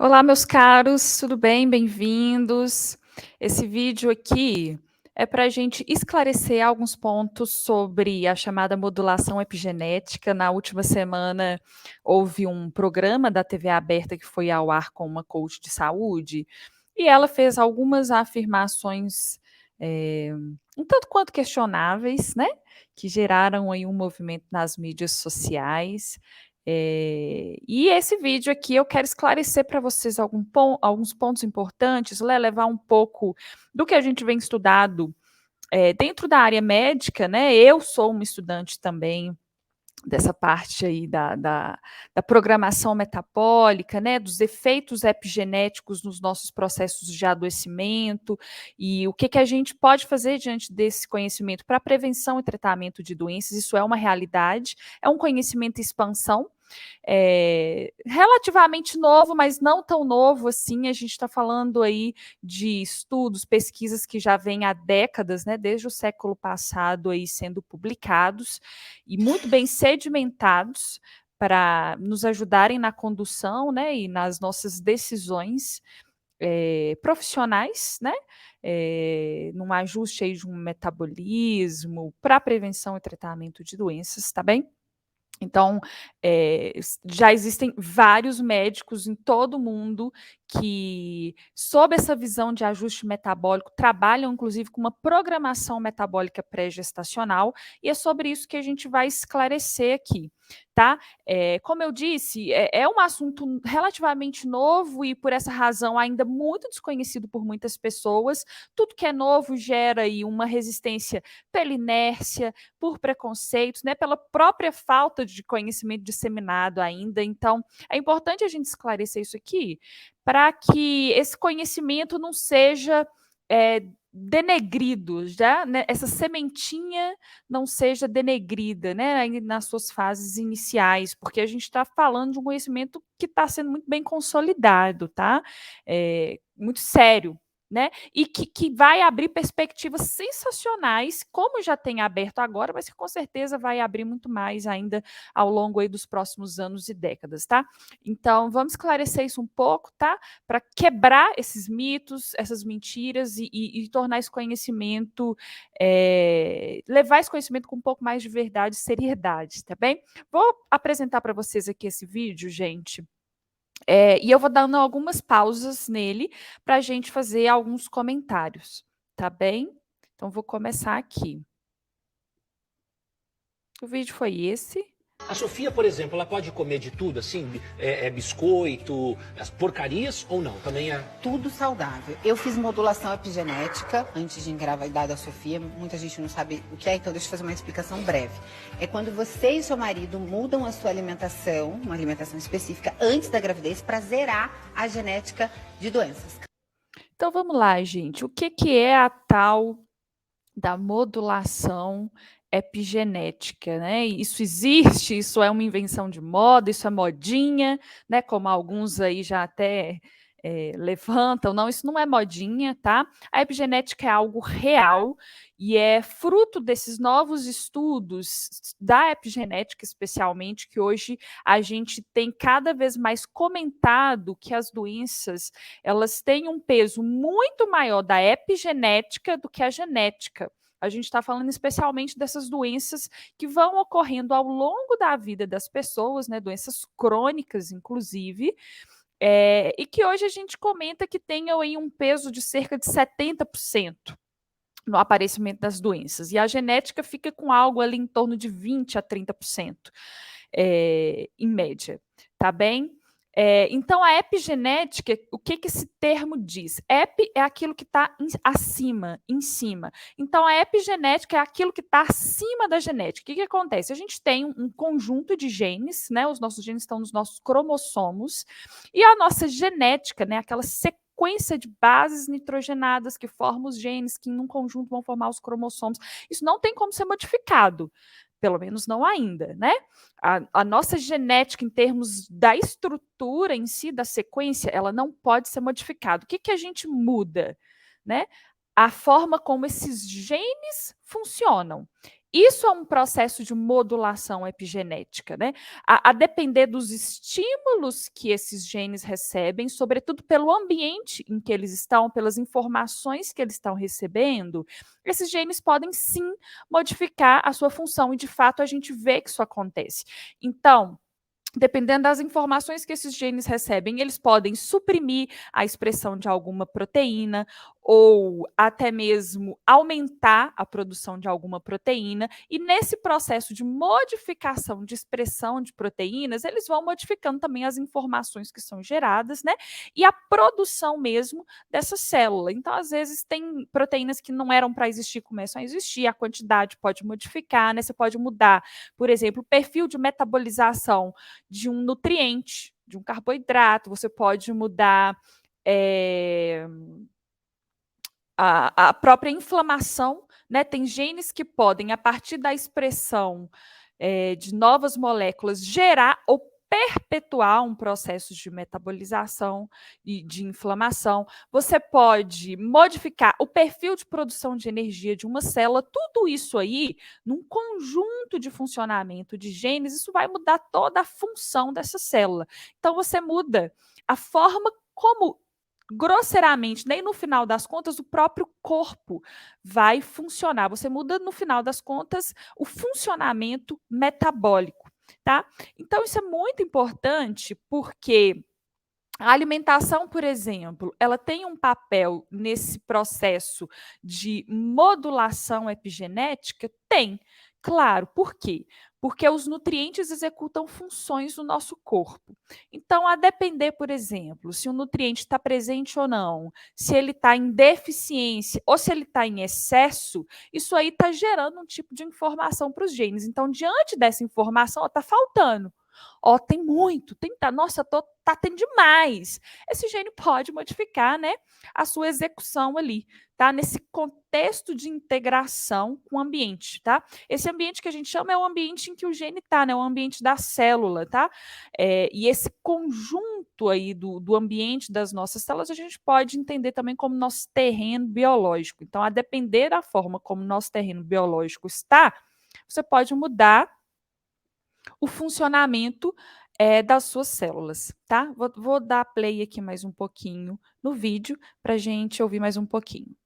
Olá, meus caros, tudo bem? Bem-vindos. Esse vídeo aqui é para a gente esclarecer alguns pontos sobre a chamada modulação epigenética. Na última semana, houve um programa da TV aberta que foi ao ar com uma coach de saúde e ela fez algumas afirmações um tanto quanto questionáveis, né? Que geraram aí um movimento nas mídias sociais. E esse vídeo aqui eu quero esclarecer para vocês alguns pontos importantes, levar um pouco do que a gente vem estudado dentro da área médica, né? Eu sou uma estudante também dessa parte aí da programação metabólica, né, dos efeitos epigenéticos nos nossos processos de adoecimento e o que a gente pode fazer diante desse conhecimento para prevenção e tratamento de doenças. Isso é uma realidade, é um conhecimento em expansão, relativamente novo, mas não tão novo assim. A gente está falando aí de estudos, pesquisas que já vêm há décadas, né, desde o século passado aí sendo publicados e muito bem sedimentados para nos ajudarem na condução, né, e nas nossas decisões profissionais, né, num ajuste aí de um metabolismo para prevenção e tratamento de doenças, tá bem? Então, já existem vários médicos em todo o mundo que, sob essa visão de ajuste metabólico, trabalham inclusive com uma programação metabólica pré-gestacional, e é sobre isso que a gente vai esclarecer aqui, tá? Como eu disse, é um assunto relativamente novo e, por essa razão, ainda muito desconhecido por muitas pessoas. Tudo que é novo gera aí uma resistência pela inércia, por preconceitos, né, pela própria falta de conhecimento disseminado ainda. Então, é importante a gente esclarecer isso aqui para que esse conhecimento não seja denegrido, já, né, essa sementinha não seja denegrida, né, ainda nas suas fases iniciais, porque a gente está falando de um conhecimento que está sendo muito bem consolidado, tá? Muito sério, né? E que vai abrir perspectivas sensacionais, como já tem aberto agora, mas que com certeza vai abrir muito mais ainda ao longo aí dos próximos anos e décadas, tá? Então, vamos esclarecer isso um pouco, tá? Para quebrar esses mitos, essas mentiras e tornar esse conhecimento, levar esse conhecimento com um pouco mais de verdade e seriedade, tá bem? Vou apresentar para vocês aqui esse vídeo, gente. E eu vou dando algumas pausas nele para a gente fazer alguns comentários, tá bem? Então, vou começar aqui. O vídeo foi esse. A Sofia, por exemplo, ela pode comer de tudo, assim, biscoito, as porcarias ou não? Também é... Tudo saudável. Eu fiz modulação epigenética antes de engravidar da Sofia. Muita gente não sabe o que é, então deixa eu fazer uma explicação breve. É quando você e seu marido mudam a sua alimentação, uma alimentação específica, antes da gravidez, para zerar a genética de doenças. Então, vamos lá, gente. O que é a tal da modulação epigenética, né? Isso existe, isso é uma invenção de moda, isso é modinha, né? Como alguns aí já até levantam. Não, isso não é modinha, tá? A epigenética é algo real e é fruto desses novos estudos da epigenética, especialmente, que hoje a gente tem cada vez mais comentado que as doenças elas têm um peso muito maior da epigenética do que a genética. A gente está falando especialmente dessas doenças que vão ocorrendo ao longo da vida das pessoas, né, doenças crônicas, inclusive, e que hoje a gente comenta que tem aí um peso de cerca de 70% no aparecimento das doenças. E a genética fica com algo ali em torno de 20% a 30%, em média, tá bem? Então, a epigenética, o que esse termo diz? Epi é aquilo que está acima, em cima. Então, a epigenética é aquilo que está acima da genética. O que acontece? A gente tem um conjunto de genes, né? Os nossos genes estão nos nossos cromossomos, e a nossa genética, né? Aquela sequência de bases nitrogenadas que formam os genes, que em um conjunto vão formar os cromossomos. Isso não tem como ser modificado. Pelo menos não ainda, né? A nossa genética, em termos da estrutura em si, da sequência, ela não pode ser modificada. O que a gente muda? Né? A forma como esses genes funcionam. Isso é um processo de modulação epigenética, né? A depender dos estímulos que esses genes recebem, sobretudo pelo ambiente em que eles estão, pelas informações que eles estão recebendo, esses genes podem sim modificar a sua função, e de fato a gente vê que isso acontece. Então, dependendo das informações que esses genes recebem, eles podem suprimir a expressão de alguma proteína ou até mesmo aumentar a produção de alguma proteína. E nesse processo de modificação de expressão de proteínas, eles vão modificando também as informações que são geradas, né? E a produção mesmo dessa célula. Então, às vezes, tem proteínas que não eram para existir, começam a existir, a quantidade pode modificar, né? Você pode mudar, por exemplo, o perfil de metabolização de um nutriente, de um carboidrato, você pode mudar a própria inflamação, né? Tem genes que podem, a partir da expressão de novas moléculas, gerar ou perpetuar um processo de metabolização e de inflamação. Você pode modificar o perfil de produção de energia de uma célula. Tudo isso aí, num conjunto de funcionamento de genes, isso vai mudar toda a função dessa célula. Então, você muda a forma como, grosseiramente, nem no final das contas, o próprio corpo vai funcionar. Você muda, no final das contas, o funcionamento metabólico, tá? Então, isso é muito importante porque a alimentação, por exemplo, ela tem um papel nesse processo de modulação epigenética? Tem, claro. Por quê? Porque os nutrientes executam funções no nosso corpo. Então, a depender, por exemplo, se o nutriente está presente ou não, se ele está em deficiência ou se ele está em excesso, isso aí está gerando um tipo de informação para os genes. Então, diante dessa informação, está faltando. Ó, tem muito, nossa, tá tendo demais. Esse gene pode modificar, né, a sua execução ali, tá? Nesse contexto de integração com o ambiente, tá? Esse ambiente que a gente chama é o ambiente em que o gene tá, né? O ambiente da célula, tá? E esse conjunto aí do ambiente das nossas células, a gente pode entender também como nosso terreno biológico. Então, a depender da forma como nosso terreno biológico está, você pode mudar o funcionamento das suas células, tá? Vou dar play aqui mais um pouquinho no vídeo para a gente ouvir mais um pouquinho.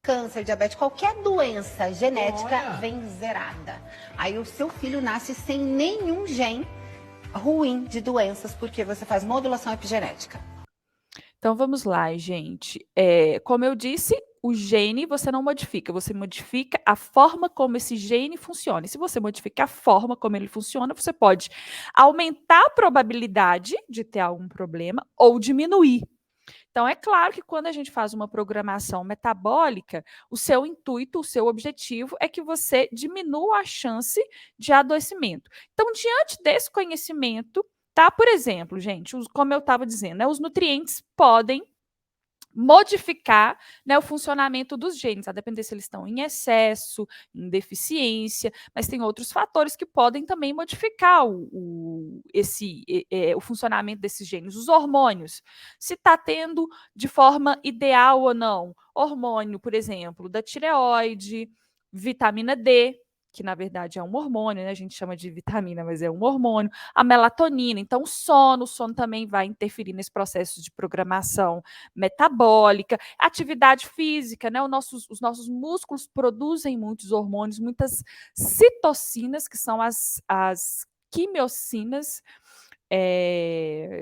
Câncer, diabetes, qualquer doença genética Olha. vem zerada. Aí o seu filho nasce sem nenhum gene ruim de doenças, porque você faz modulação epigenética. Então vamos lá, gente. Como eu disse, o gene você não modifica, você modifica a forma como esse gene funciona. E se você modifica a forma como ele funciona, você pode aumentar a probabilidade de ter algum problema ou diminuir. Então, é claro que quando a gente faz uma programação metabólica, o seu intuito, o seu objetivo é que você diminua a chance de adoecimento. Então, diante desse conhecimento, tá? Por exemplo, gente, como eu estava dizendo, né, os nutrientes podem modificar, né, o funcionamento dos genes, a depender se eles estão em excesso, em deficiência, mas tem outros fatores que podem também modificar o funcionamento desses genes. Os hormônios, se está tendo de forma ideal ou não, hormônio, por exemplo, da tireoide, vitamina D, que na verdade é um hormônio, né? A gente chama de vitamina, mas é um hormônio, a melatonina, então o sono também vai interferir nesse processo de programação metabólica, atividade física, né? Os nossos músculos produzem muitos hormônios, muitas citocinas, que são as quimiocinas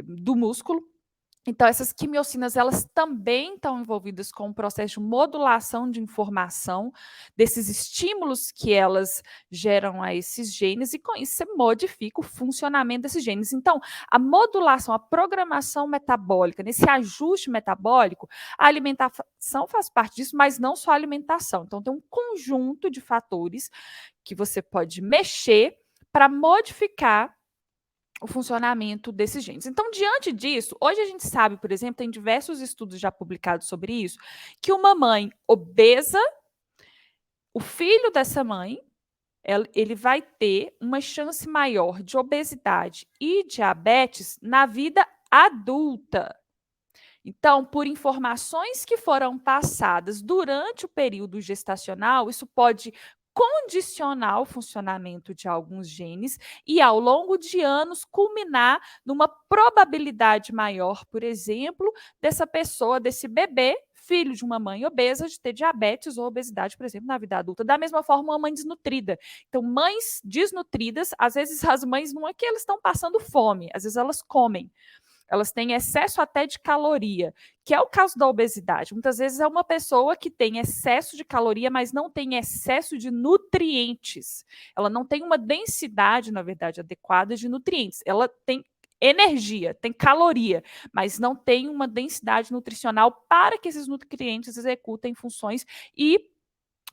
do músculo. Então, essas quimiocinas, elas também estão envolvidas com o processo de modulação de informação desses estímulos que elas geram a esses genes, e com isso você modifica o funcionamento desses genes. Então, a modulação, a programação metabólica, nesse ajuste metabólico, a alimentação faz parte disso, mas não só a alimentação. Então, tem um conjunto de fatores que você pode mexer para modificar o funcionamento desses genes. Então, diante disso, hoje a gente sabe, por exemplo, tem diversos estudos já publicados sobre isso, que uma mãe obesa, o filho dessa mãe, ele vai ter uma chance maior de obesidade e diabetes na vida adulta. Então, por informações que foram passadas durante o período gestacional, isso pode condicionar o funcionamento de alguns genes e, ao longo de anos, culminar numa probabilidade maior, por exemplo, dessa pessoa, desse bebê, filho de uma mãe obesa, de ter diabetes ou obesidade, por exemplo, na vida adulta. Da mesma forma, uma mãe desnutrida. Então, mães desnutridas, às vezes as mães não é que elas estão passando fome, às vezes elas comem. Elas têm excesso até de caloria, que é o caso da obesidade. Muitas vezes é uma pessoa que tem excesso de caloria, mas não tem excesso de nutrientes. Ela não tem uma densidade, na verdade, adequada de nutrientes. Ela tem energia, tem caloria, mas não tem uma densidade nutricional para que esses nutrientes executem funções e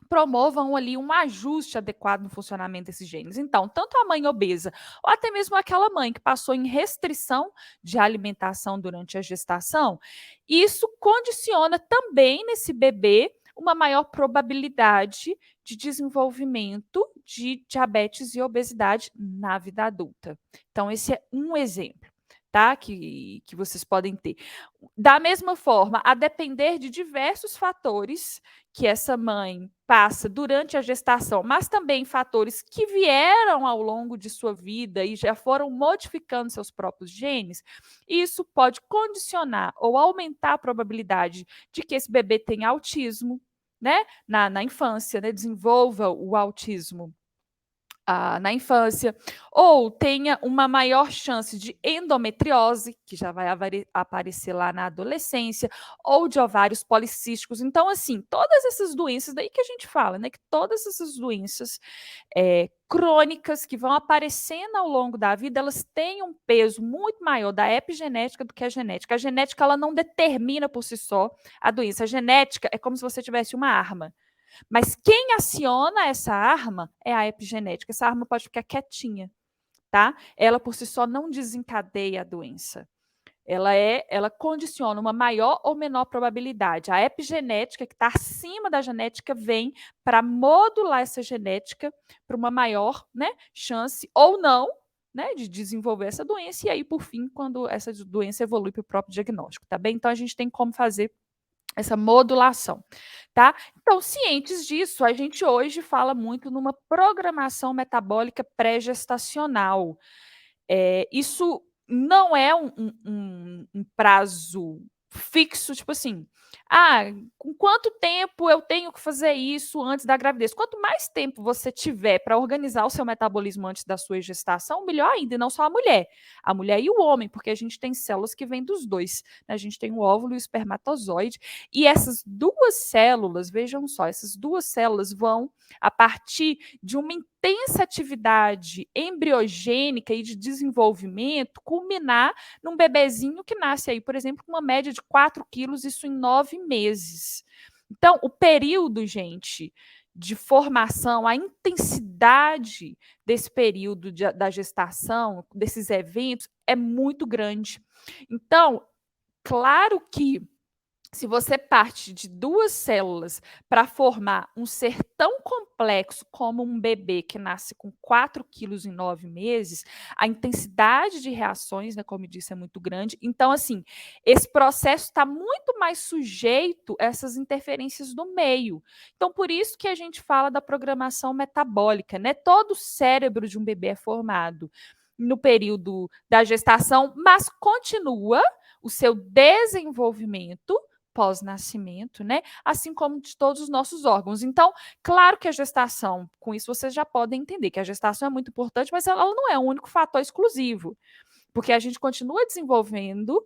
promovam ali um ajuste adequado no funcionamento desses genes. Então, tanto a mãe obesa, ou até mesmo aquela mãe que passou em restrição de alimentação durante a gestação, isso condiciona também nesse bebê uma maior probabilidade de desenvolvimento de diabetes e obesidade na vida adulta. Então, esse é um exemplo, tá? Que vocês podem ter. Da mesma forma, a depender de diversos fatores que essa mãe passa durante a gestação, mas também fatores que vieram ao longo de sua vida e já foram modificando seus próprios genes, isso pode condicionar ou aumentar a probabilidade de que esse bebê tenha autismo, né? Na infância, né? Desenvolva o autismo na infância, ou tenha uma maior chance de endometriose, que já vai aparecer lá na adolescência, ou de ovários policísticos. Então, assim, todas essas doenças, daí que a gente fala, né, que todas essas doenças crônicas que vão aparecendo ao longo da vida, elas têm um peso muito maior da epigenética do que a genética. A genética, ela não determina por si só a doença. A genética é como se você tivesse uma arma. Mas quem aciona essa arma é a epigenética. Essa arma pode ficar quietinha, tá? Ela por si só não desencadeia a doença. Ela condiciona uma maior ou menor probabilidade. A epigenética, que está acima da genética, vem para modular essa genética para uma maior, né, chance ou não, né, de desenvolver essa doença. E aí, por fim, quando essa doença evolui para o próprio diagnóstico, tá bem? Então, a gente tem como fazer essa modulação, tá? Então, cientes disso, a gente hoje fala muito numa programação metabólica pré-gestacional. Isso não é um prazo fixo, tipo assim, com quanto tempo eu tenho que fazer isso antes da gravidez? Quanto mais tempo você tiver para organizar o seu metabolismo antes da sua gestação, melhor ainda, e não só a mulher e o homem, porque a gente tem células que vêm dos dois, né? A gente tem o óvulo e o espermatozoide, e essas duas células, vejam só, essas duas células vão, a partir de uma intensa atividade embriogênica e de desenvolvimento, culminar num bebezinho que nasce aí, por exemplo, com uma média de 4 quilos, isso em 9 meses. Então, o período, gente, de formação, a intensidade desse período da gestação, desses eventos, é muito grande. Então, claro que se você parte de duas células para formar um ser tão complexo como um bebê que nasce com 4 quilos em 9 meses, a intensidade de reações, né, como eu disse, é muito grande. Então, assim, esse processo está muito mais sujeito a essas interferências do meio. Então, por isso que a gente fala da programação metabólica, né? Todo o cérebro de um bebê é formado no período da gestação, mas continua o seu desenvolvimento pós-nascimento, né? Assim como de todos os nossos órgãos. Então, claro que a gestação, com isso vocês já podem entender que a gestação é muito importante, mas ela não é o único fator exclusivo, porque a gente continua desenvolvendo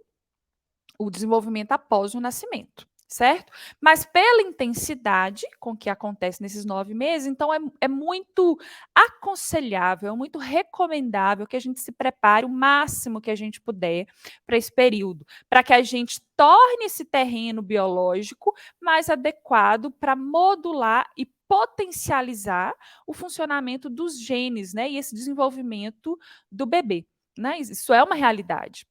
o desenvolvimento após o nascimento, certo? Mas pela intensidade com que acontece nesses 9 meses, então é muito aconselhável, é muito recomendável que a gente se prepare o máximo que a gente puder para esse período, para que a gente torne esse terreno biológico mais adequado para modular e potencializar o funcionamento dos genes, né? E esse desenvolvimento do bebê, né? Isso é uma realidade.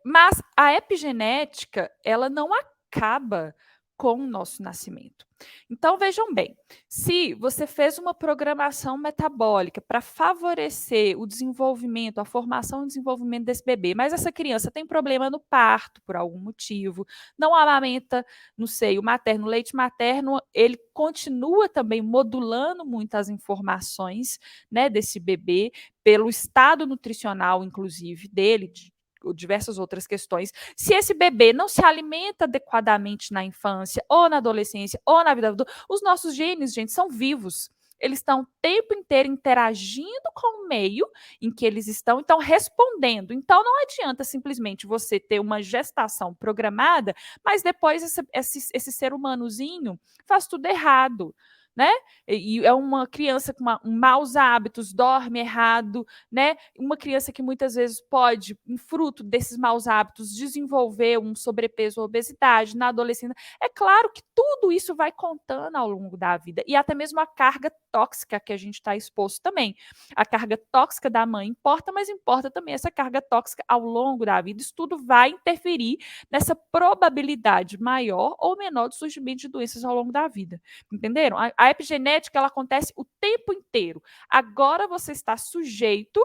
Mas a epigenética, ela não acaba com o nosso nascimento. Então, vejam bem, se você fez uma programação metabólica para favorecer o desenvolvimento, a formação e desenvolvimento desse bebê, mas essa criança tem problema no parto por algum motivo, não amamenta no seio materno, o leite materno, ele continua também modulando muitas informações, né, desse bebê, pelo estado nutricional, inclusive, dele, de diversas outras questões. Se esse bebê não se alimenta adequadamente na infância, ou na adolescência, ou na vida adulta, os nossos genes, gente, são vivos. Eles estão o tempo inteiro interagindo com o meio em que eles estão, então respondendo. Então não adianta simplesmente você ter uma gestação programada, mas depois esse ser humanozinho faz tudo errado, né? E é uma criança com maus hábitos, dorme errado, né? Uma criança que muitas vezes pode, em fruto desses maus hábitos, desenvolver um sobrepeso ou obesidade na adolescência. É claro que tudo isso vai contando ao longo da vida. E até mesmo a carga tóxica que a gente está exposto também. A carga tóxica da mãe importa, mas importa também essa carga tóxica ao longo da vida. Isso tudo vai interferir nessa probabilidade maior ou menor de surgimento de doenças ao longo da vida. Entenderam? A epigenética ela acontece o tempo inteiro. Agora você está sujeito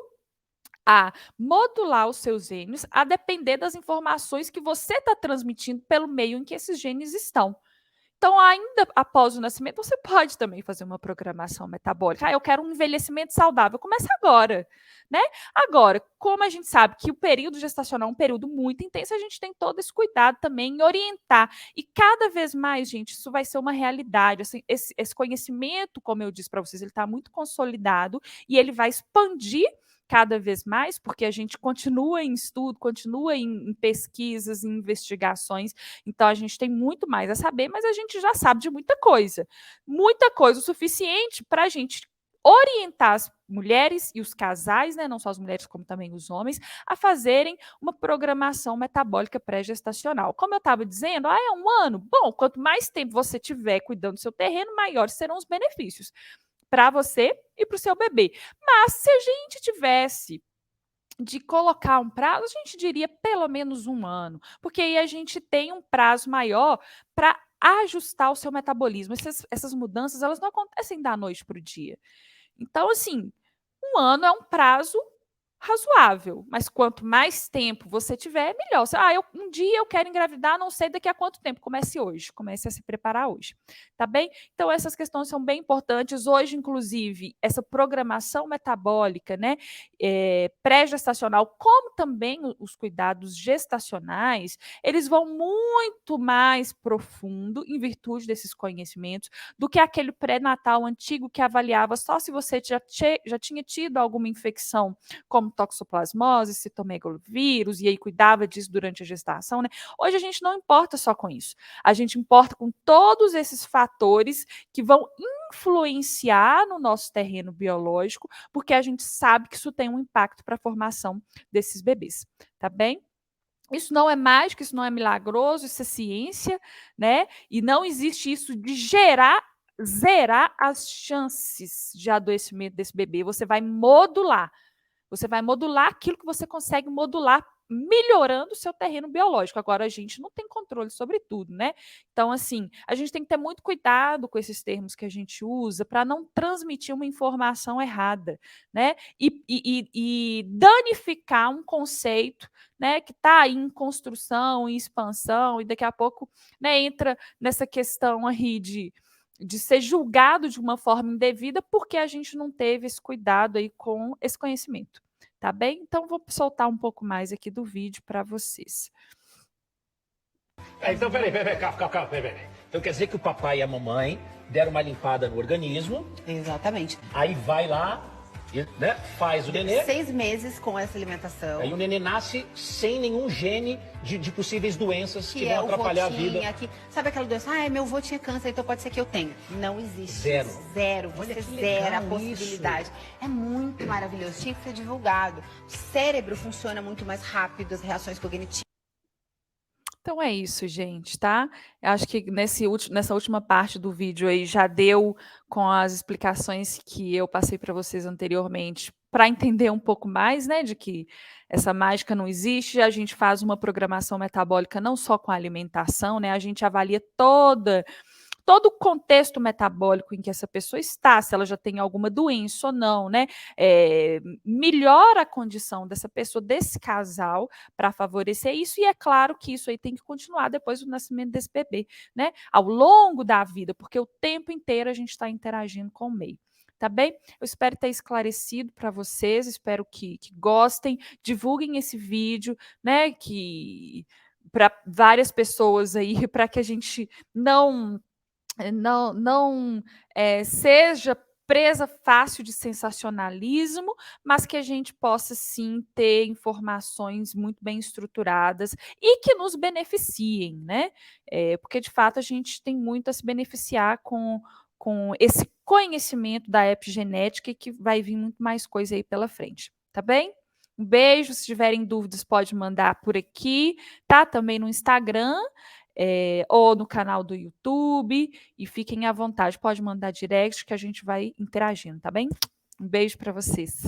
a modular os seus genes a depender das informações que você está transmitindo pelo meio em que esses genes estão. Então, ainda após o nascimento, você pode também fazer uma programação metabólica. Eu quero um envelhecimento saudável. Começa agora, né? Agora, como a gente sabe que o período gestacional é um período muito intenso, a gente tem todo esse cuidado também em orientar. E cada vez mais, gente, isso vai ser uma realidade. Assim, esse conhecimento, como eu disse para vocês, ele está muito consolidado e ele vai expandir cada vez mais, porque a gente continua em estudo, continua em pesquisas, em investigações, então a gente tem muito mais a saber, mas a gente já sabe de muita coisa o suficiente para a gente orientar as mulheres e os casais, né, não só as mulheres como também os homens, a fazerem uma programação metabólica pré-gestacional. Como eu estava dizendo, é um ano? Bom, quanto mais tempo você tiver cuidando do seu terreno, maiores serão os benefícios para você e para o seu bebê. Mas se a gente tivesse de colocar um prazo, a gente diria pelo menos um ano, porque aí a gente tem um prazo maior para ajustar o seu metabolismo. Essas mudanças, elas não acontecem da noite para o dia. Então, assim, um ano é um prazo razoável, mas quanto mais tempo você tiver, melhor. Um dia eu quero engravidar, não sei daqui a quanto tempo. Comece hoje, comece a se preparar hoje, tá bem? Então, essas questões são bem importantes. Hoje, inclusive, essa programação metabólica, né, pré-gestacional, como também os cuidados gestacionais, eles vão muito mais profundo em virtude desses conhecimentos do que aquele pré-natal antigo que avaliava só se você já tinha tido alguma infecção, como toxoplasmose, citomegalovírus, e aí cuidava disso durante a gestação, né? Hoje a gente não importa só com isso. A gente importa com todos esses fatores que vão influenciar no nosso terreno biológico, porque a gente sabe que isso tem um impacto para a formação desses bebês, tá bem? Isso não é mágico, isso não é milagroso, isso é ciência, né? E não existe isso de zerar as chances de adoecimento desse bebê. Você vai modular. Você vai modular aquilo que você consegue modular, melhorando o seu terreno biológico. Agora, a gente não tem controle sobre tudo, né? Então, assim, a gente tem que ter muito cuidado com esses termos que a gente usa para não transmitir uma informação errada, né? E danificar um conceito, né, que está aí em construção, em expansão, e daqui a pouco, né, entra nessa questão aí de ser julgado de uma forma indevida porque a gente não teve esse cuidado aí com esse conhecimento, tá bem? Então, vou soltar um pouco mais aqui do vídeo para vocês. Então, peraí, calma, peraí. Então quer dizer que o papai e a mamãe deram uma limpada no organismo. Exatamente. Aí vai lá, né, faz o nenê. 6 meses com essa alimentação. Aí o nenê nasce sem nenhum gene de possíveis doenças que vão o atrapalhar vô a vida. tinha, sabe aquela doença? Meu avô tinha câncer, então pode ser que eu tenha. Não existe. Zero. Zero. Você zera a possibilidade. É muito maravilhoso. Tinha que ser divulgado. O cérebro funciona muito mais rápido, as reações cognitivas. Então é isso, gente, tá? Eu acho que nessa última parte do vídeo aí já deu com as explicações que eu passei para vocês anteriormente para entender um pouco mais, né, de que essa mágica não existe, a gente faz uma programação metabólica não só com a alimentação, né, a gente avalia todo o contexto metabólico em que essa pessoa está, se ela já tem alguma doença ou não, né? Melhora a condição dessa pessoa, desse casal, para favorecer isso, e é claro que isso aí tem que continuar depois do nascimento desse bebê, né? Ao longo da vida, porque o tempo inteiro a gente está interagindo com o meio. Tá bem? Eu espero ter esclarecido para vocês, espero que gostem, divulguem esse vídeo, né? Que para várias pessoas aí, para que a gente não seja presa fácil de sensacionalismo, mas que a gente possa sim ter informações muito bem estruturadas e que nos beneficiem, né? Porque de fato a gente tem muito a se beneficiar com esse conhecimento da epigenética e que vai vir muito mais coisa aí pela frente, tá bem? Um beijo, se tiverem dúvidas pode mandar por aqui, tá? Também no Instagram, ou no canal do YouTube, e fiquem à vontade, pode mandar direct que a gente vai interagindo, tá bem? Um beijo para vocês.